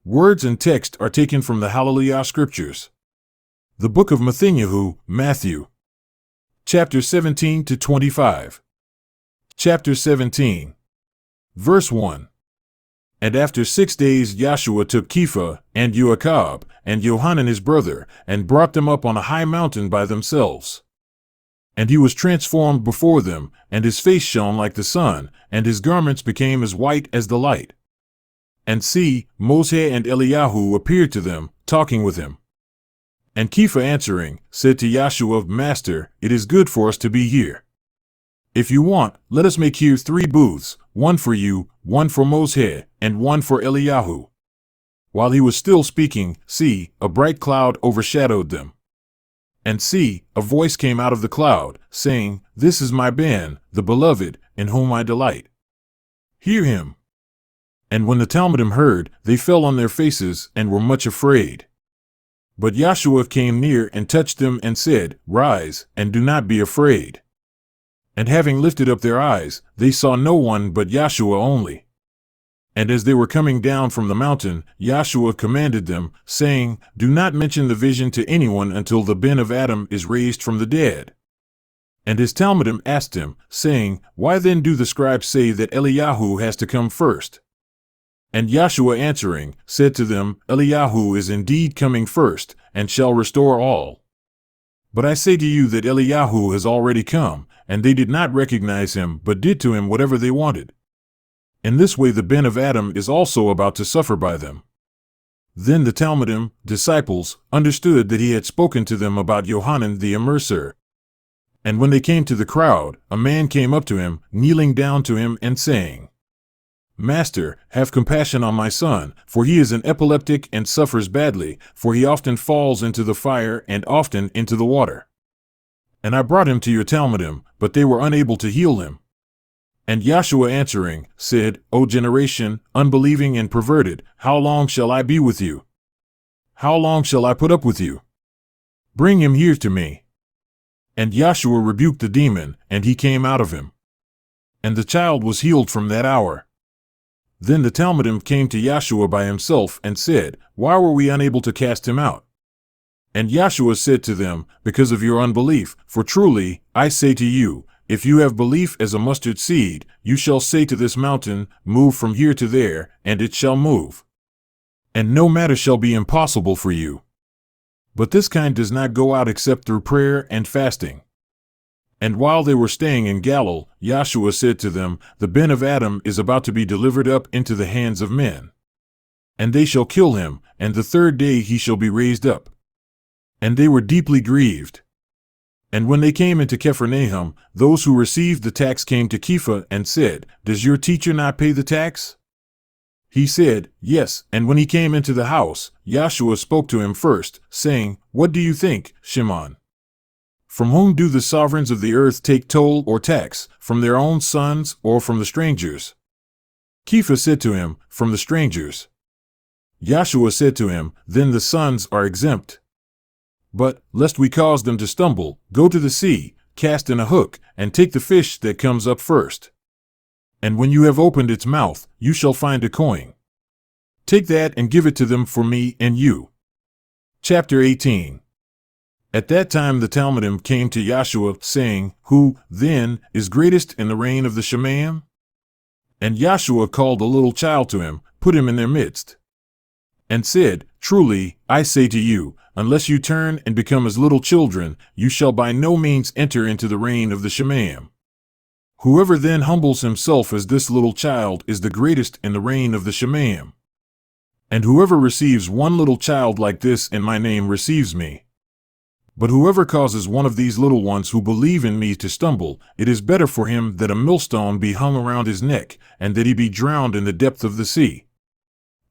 Words and text are taken from the Hallelujah Scriptures. The book of Mattithyahu, Matthew. Chapter 17 to 25. Chapter 17. Verse 1. And after 6 days Yahusha took Kepha, and Joachab, and Johanan his brother, and brought them up on a high mountain by themselves. And he was transformed before them, and his face shone like the sun, and his garments became as white as the light. And see, Moses and Eliyahu appeared to them, talking with him. And Kepha answering, said to Yahusha, Master, it is good for us to be here. If you want, let us make here 3 booths, one for you, one for Moses, and one for Eliyahu. While he was still speaking, see, a bright cloud overshadowed them. And see, a voice came out of the cloud, saying, This is my Ben, the beloved, in whom I delight. Hear him. And when the Talmudim heard, they fell on their faces and were much afraid. But Yahusha came near and touched them and said, Rise, and do not be afraid. And having lifted up their eyes, they saw no one but Yahusha only. And as they were coming down from the mountain, Yahusha commanded them, saying, Do not mention the vision to anyone until the Ben of Adam is raised from the dead. And his Talmudim asked him, saying, Why then do the scribes say that Eliyahu has to come first? And Yahusha answering, said to them, Eliyahu is indeed coming first, and shall restore all. But I say to you that Eliyahu has already come, and they did not recognize him, but did to him whatever they wanted. In this way the Ben of Adam is also about to suffer by them. Then the Talmudim, disciples, understood that he had spoken to them about Johanan the Immerser. And when they came to the crowd, a man came up to him, kneeling down to him and saying, Master, have compassion on my son, for he is an epileptic and suffers badly, for he often falls into the fire and often into the water. And I brought him to your Talmudim, but they were unable to heal him. And Yahusha answering, said, O generation, unbelieving and perverted, how long shall I be with you? How long shall I put up with you? Bring him here to me. And Yahusha rebuked the demon, and he came out of him. And the child was healed from that hour. Then the Talmudim came to Yahusha by himself and said, Why were we unable to cast him out? And Yahusha said to them, Because of your unbelief, for truly, I say to you, if you have belief as a mustard seed, you shall say to this mountain, Move from here to there, and it shall move. And no matter shall be impossible for you. But this kind does not go out except through prayer and fasting. And while they were staying in Galilee, Yahusha said to them, The Ben of Adam is about to be delivered up into the hands of men. And they shall kill him, and the 3rd day he shall be raised up. And they were deeply grieved. And when they came into Capernaum, those who received the tax came to Kepha and said, Does your teacher not pay the tax? He said, Yes. And when he came into the house, Yahusha spoke to him first, saying, What do you think, Shimon? From whom do the sovereigns of the earth take toll or tax, from their own sons or from the strangers? Kepha said to him, From the strangers. Yahusha said to him, Then the sons are exempt. But, lest we cause them to stumble, go to the sea, cast in a hook, and take the fish that comes up first. And when you have opened its mouth, you shall find a coin. Take that and give it to them for me and you. Chapter 18. At that time the Talmudim came to Yahusha, saying, Who, then, is greatest in the reign of the Shemaim? And Yahusha called a little child to him, put him in their midst, and said, Truly, I say to you, unless you turn and become as little children, you shall by no means enter into the reign of the Shemaim. Whoever then humbles himself as this little child is the greatest in the reign of the Shemaim. And whoever receives one little child like this in my name receives me. But whoever causes one of these little ones who believe in me to stumble, it is better for him that a millstone be hung around his neck, and that he be drowned in the depth of the sea.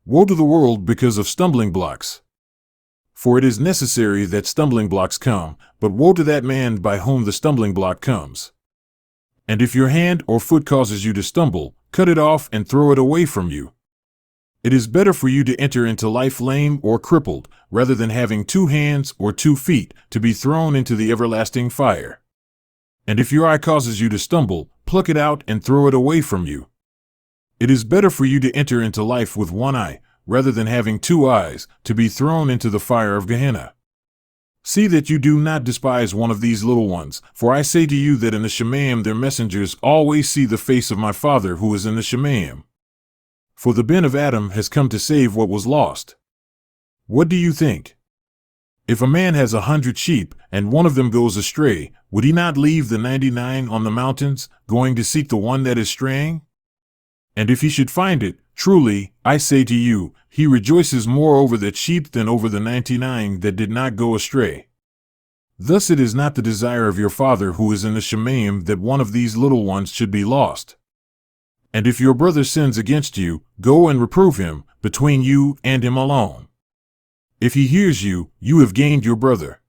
Woe to the world because of stumbling blocks! For it is necessary that stumbling blocks come, but woe to that man by whom the stumbling block comes. And if your hand or foot causes you to stumble, cut it off and throw it away from you. It is better for you to enter into life lame or crippled, rather than having 2 hands or 2 feet to be thrown into the everlasting fire. And if your eye causes you to stumble, pluck it out and throw it away from you. It is better for you to enter into life with one eye, rather than having 2 eyes, to be thrown into the fire of Gehenna. See that you do not despise one of these little ones, for I say to you that in the Shemayim their messengers always see the face of my Father who is in the Shemayim. For the Ben of Adam has come to save what was lost. What do you think? If a man has 100 sheep, and one of them goes astray, would he not leave the 99 on the mountains, going to seek the one that is straying? And if he should find it, truly, I say to you, he rejoices more over that sheep than over the 99 that did not go astray. Thus it is not the desire of your Father who is in the Shemayim that one of these little ones should be lost. And if your brother sins against you, go and reprove him, between you and him alone. If he hears you, you have gained your brother.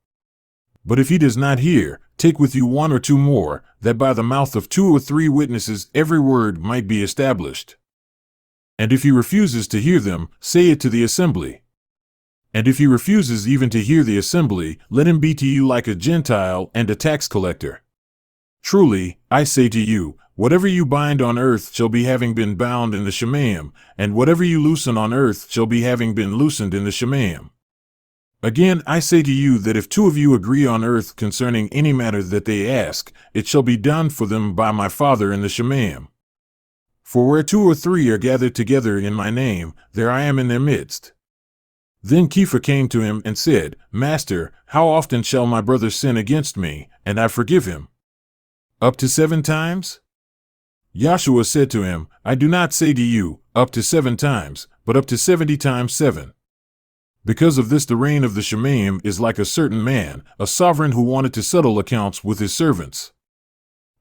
But if he does not hear, take with you 1 or 2 more, that by the mouth of 2 or 3 witnesses every word might be established. And if he refuses to hear them, say it to the assembly. And if he refuses even to hear the assembly, let him be to you like a Gentile and a tax collector. Truly, I say to you, whatever you bind on earth shall be having been bound in the Shemayim, and whatever you loosen on earth shall be having been loosened in the Shemayim. Again, I say to you that if 2 of you agree on earth concerning any matter that they ask, it shall be done for them by my Father in the Shemayim. For where 2 or 3 are gathered together in my name, there I am in their midst. Then Kepha came to him and said, Master, how often shall my brother sin against me, and I forgive him? Up to 7 times? Yahshua said to him, I do not say to you, up to 7 times, but up to 70 times 7. Because of this the reign of the Shemayim is like a certain man, a sovereign who wanted to settle accounts with his servants.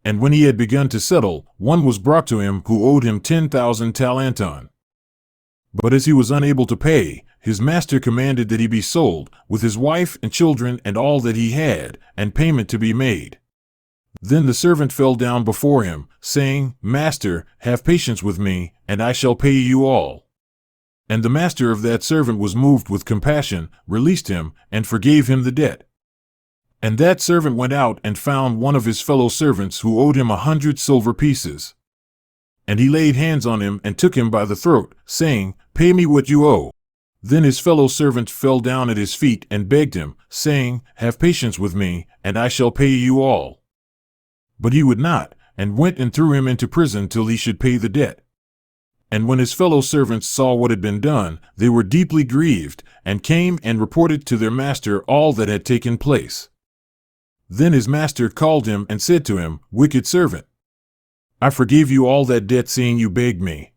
And when he had begun to settle, one was brought to him who owed him 10,000 talenton. But as he was unable to pay, his master commanded that he be sold, with his wife and children and all that he had, and payment to be made. Then the servant fell down before him, saying, Master, have patience with me, and I shall pay you all. And the master of that servant was moved with compassion, released him, and forgave him the debt. And that servant went out and found one of his fellow servants who owed him 100 silver pieces. And he laid hands on him and took him by the throat, saying, Pay me what you owe. Then his fellow servant fell down at his feet and begged him, saying, Have patience with me, and I shall pay you all. But he would not, and went and threw him into prison till he should pay the debt. And when his fellow servants saw what had been done, they were deeply grieved, and came and reported to their master all that had taken place. Then his master called him and said to him, Wicked servant, I forgave you all that debt, seeing you begged me.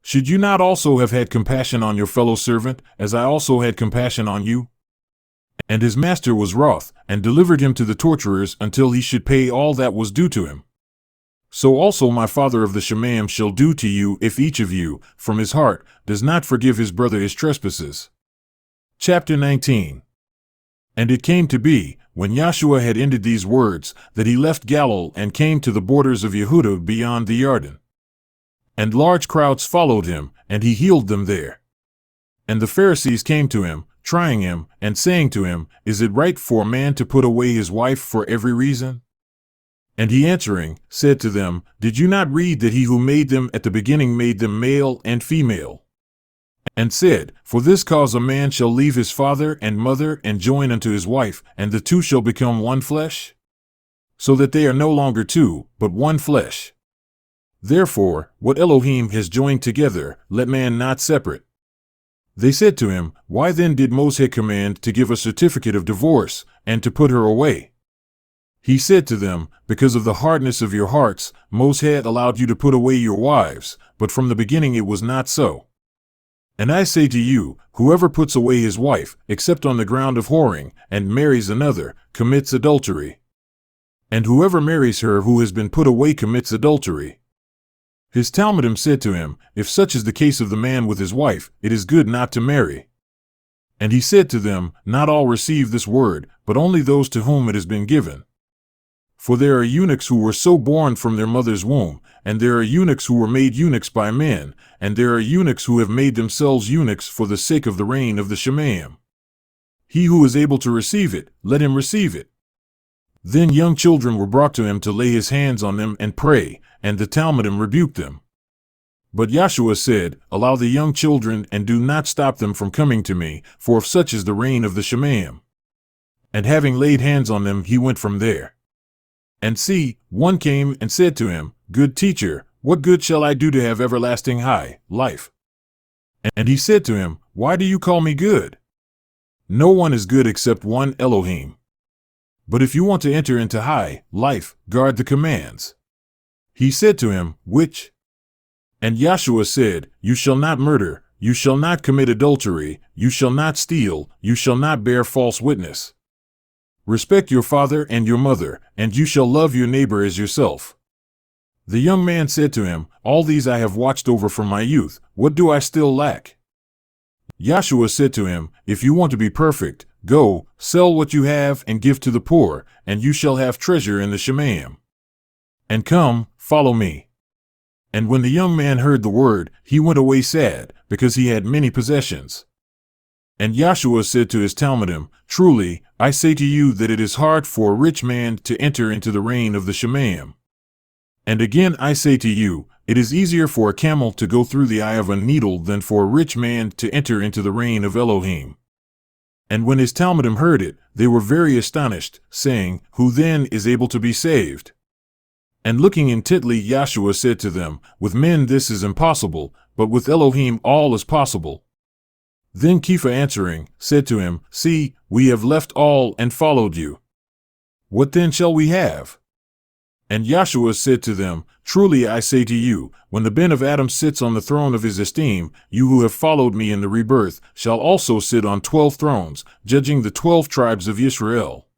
Should you not also have had compassion on your fellow servant, as I also had compassion on you? And his master was wroth, and delivered him to the torturers until he should pay all that was due to him. So also my Father of the Shemayim shall do to you if each of you, from his heart, does not forgive his brother his trespasses. Chapter 19. And it came to be, when Yahshua had ended these words, that he left Galilee and came to the borders of Yehudah beyond the Jordan. And large crowds followed him, and he healed them there. And the Pharisees came to him, trying him, and saying to him, Is it right for a man to put away his wife for every reason? And he answering, said to them, Did you not read that he who made them at the beginning made them male and female? And said, For this cause a man shall leave his father and mother and join unto his wife, and the 2 shall become one flesh? So that they are no longer 2, but one flesh. Therefore, what Elohim has joined together, let man not separate. They said to him, Why then did Moses command to give a certificate of divorce, and to put her away? He said to them, Because of the hardness of your hearts, Moses had allowed you to put away your wives, but from the beginning it was not so. And I say to you, whoever puts away his wife, except on the ground of whoring, and marries another, commits adultery. And whoever marries her who has been put away commits adultery. His Talmudim said to him, If such is the case of the man with his wife, it is good not to marry. And he said to them, Not all receive this word, but only those to whom it has been given. For there are eunuchs who were so born from their mother's womb, and there are eunuchs who were made eunuchs by men, and there are eunuchs who have made themselves eunuchs for the sake of the reign of the Shemayim. He who is able to receive it, let him receive it. Then young children were brought to him to lay his hands on them and pray, and the Talmudim rebuked them. But Yahshua said, Allow the young children and do not stop them from coming to me, for of such is the reign of the Shemayim. And having laid hands on them, he went from there. And see, one came and said to him, Good teacher, what good shall I do to have everlasting life? And he said to him, Why do you call me good? No one is good except one Elohim. But if you want to enter into life, guard the commands. He said to him, Which? And Yahshua said, You shall not murder, you shall not commit adultery, you shall not steal, you shall not bear false witness. Respect your father and your mother, and you shall love your neighbor as yourself. The young man said to him, All these I have watched over from my youth, what do I still lack? Yahshua said to him, If you want to be perfect, go, sell what you have and give to the poor, and you shall have treasure in the Shemayim. And come, follow me. And when the young man heard the word, he went away sad, because he had many possessions. And Yahshua said to his talmidim, Truly, I say to you that it is hard for a rich man to enter into the reign of the Shemayim. And again I say to you, it is easier for a camel to go through the eye of a needle than for a rich man to enter into the reign of Elohim. And when his talmidim heard it, they were very astonished, saying, Who then is able to be saved? And looking intently, Yahshua said to them, With men this is impossible, but with Elohim all is possible. Then Kepha answering, said to him, See, we have left all and followed you. What then shall we have? And Yahshua said to them, Truly I say to you, when the Ben of Adam sits on the throne of his esteem, you who have followed me in the rebirth shall also sit on 12 thrones, judging the 12 tribes of Israel.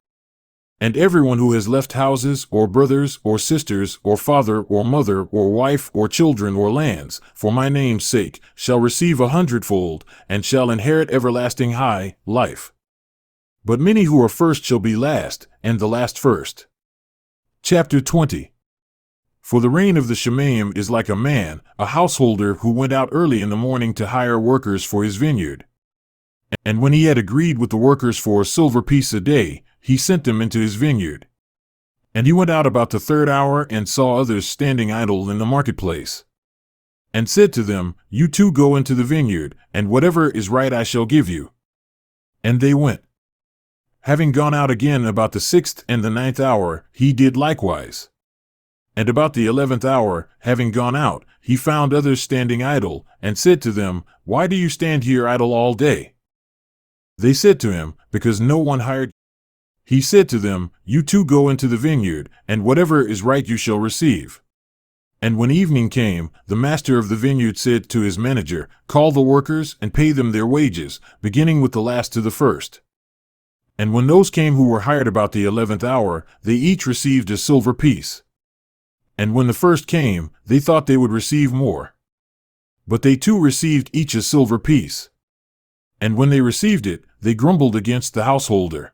And everyone who has left houses, or brothers, or sisters, or father, or mother, or wife, or children, or lands, for my name's sake, shall receive 100-fold, and shall inherit everlasting life. But many who are first shall be last, and the last first. Chapter 20. For the reign of the Shemayim is like a man, a householder who went out early in the morning to hire workers for his vineyard. And when he had agreed with the workers for a silver piece a day, he sent them into his vineyard. And he went out about the 3rd hour and saw others standing idle in the marketplace. And said to them, You too go into the vineyard, and whatever is right I shall give you. And they went. Having gone out again about the 6th and the 9th hour, he did likewise. And about the 11th hour, having gone out, he found others standing idle, and said to them, Why do you stand here idle all day? They said to him, Because no one hired. He said to them, You too go into the vineyard, and whatever is right you shall receive. And when evening came, the master of the vineyard said to his manager, Call the workers and pay them their wages, beginning with the last to the first. And when those came who were hired about the 11th hour, they each received a silver piece. And when the first came, they thought they would receive more. But they too received each a silver piece. And when they received it, they grumbled against the householder,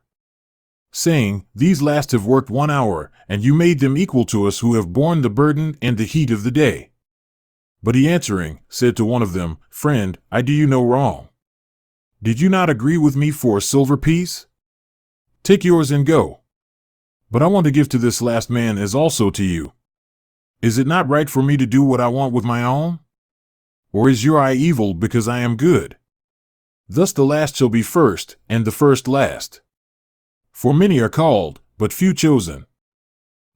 saying, These last have worked 1 hour, and you made them equal to us who have borne the burden and the heat of the day. But he answering, said to one of them, Friend, I do you no wrong. Did you not agree with me for a silver piece? Take yours and go. But I want to give to this last man as also to you. Is it not right for me to do what I want with my own? Or is your eye evil because I am good? Thus the last shall be first, and the first last. For many are called, but few chosen.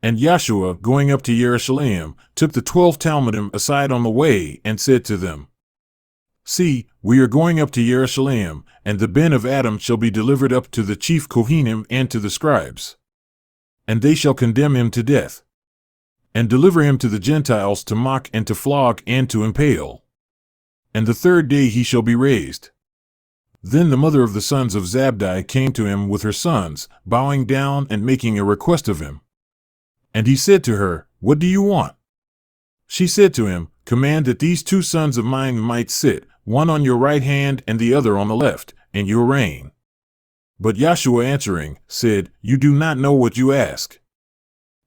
And Yahshua, going up to Jerusalem, took the 12 talmidim aside on the way, and said to them, See, we are going up to Jerusalem, and the Ben of Adam shall be delivered up to the chief Kohanim and to the scribes. And they shall condemn him to death, and deliver him to the Gentiles to mock and to flog and to impale. And the 3rd day he shall be raised. Then the mother of the sons of Zabdi came to him with her sons, bowing down and making a request of him. And he said to her, What do you want? She said to him, Command that these 2 sons of mine might sit, one on your right hand and the other on the left, in your reign. But Yahshua answering, said, You do not know what you ask.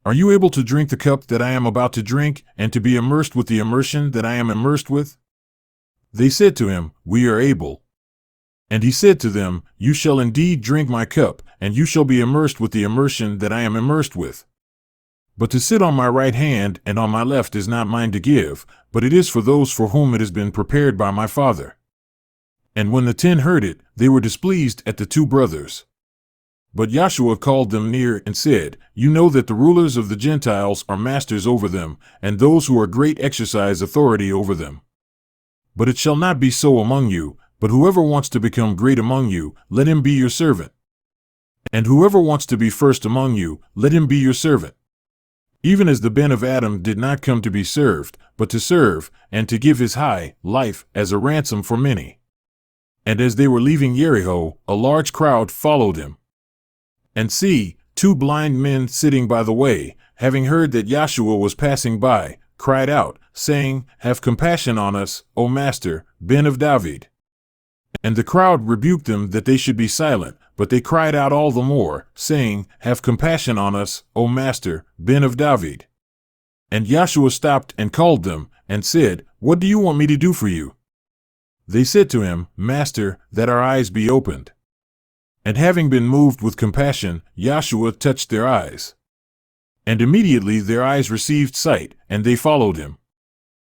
Are you able to drink the cup that I am about to drink, and to be immersed with the immersion that I am immersed with? They said to him, We are able. And he said to them, You shall indeed drink my cup, and you shall be immersed with the immersion that I am immersed with. But to sit on my right hand and on my left is not mine to give, but it is for those for whom it has been prepared by my Father." And when the 10 heard it, they were displeased at the 2 brothers. But Yahusha called them near and said, "You know that the rulers of the Gentiles are masters over them, and those who are great exercise authority over them. But it shall not be so among you, but whoever wants to become great among you, let him be your servant. And whoever wants to be first among you, let him be your servant. Even as the Ben of Adam did not come to be served, but to serve, and to give his high life as a ransom for many." And as they were leaving Jericho, a large crowd followed him. And see, 2 blind men sitting by the way, having heard that Yahusha was passing by, cried out, saying, "Have compassion on us, O Master, Ben of David." And the crowd rebuked them that they should be silent, but they cried out all the more, saying, "Have compassion on us, O Master, Ben of David." And Yahusha stopped and called them, and said, "What do you want me to do for you?" They said to him, "Master, that our eyes be opened." And having been moved with compassion, Yahusha touched their eyes. And immediately their eyes received sight, and they followed him.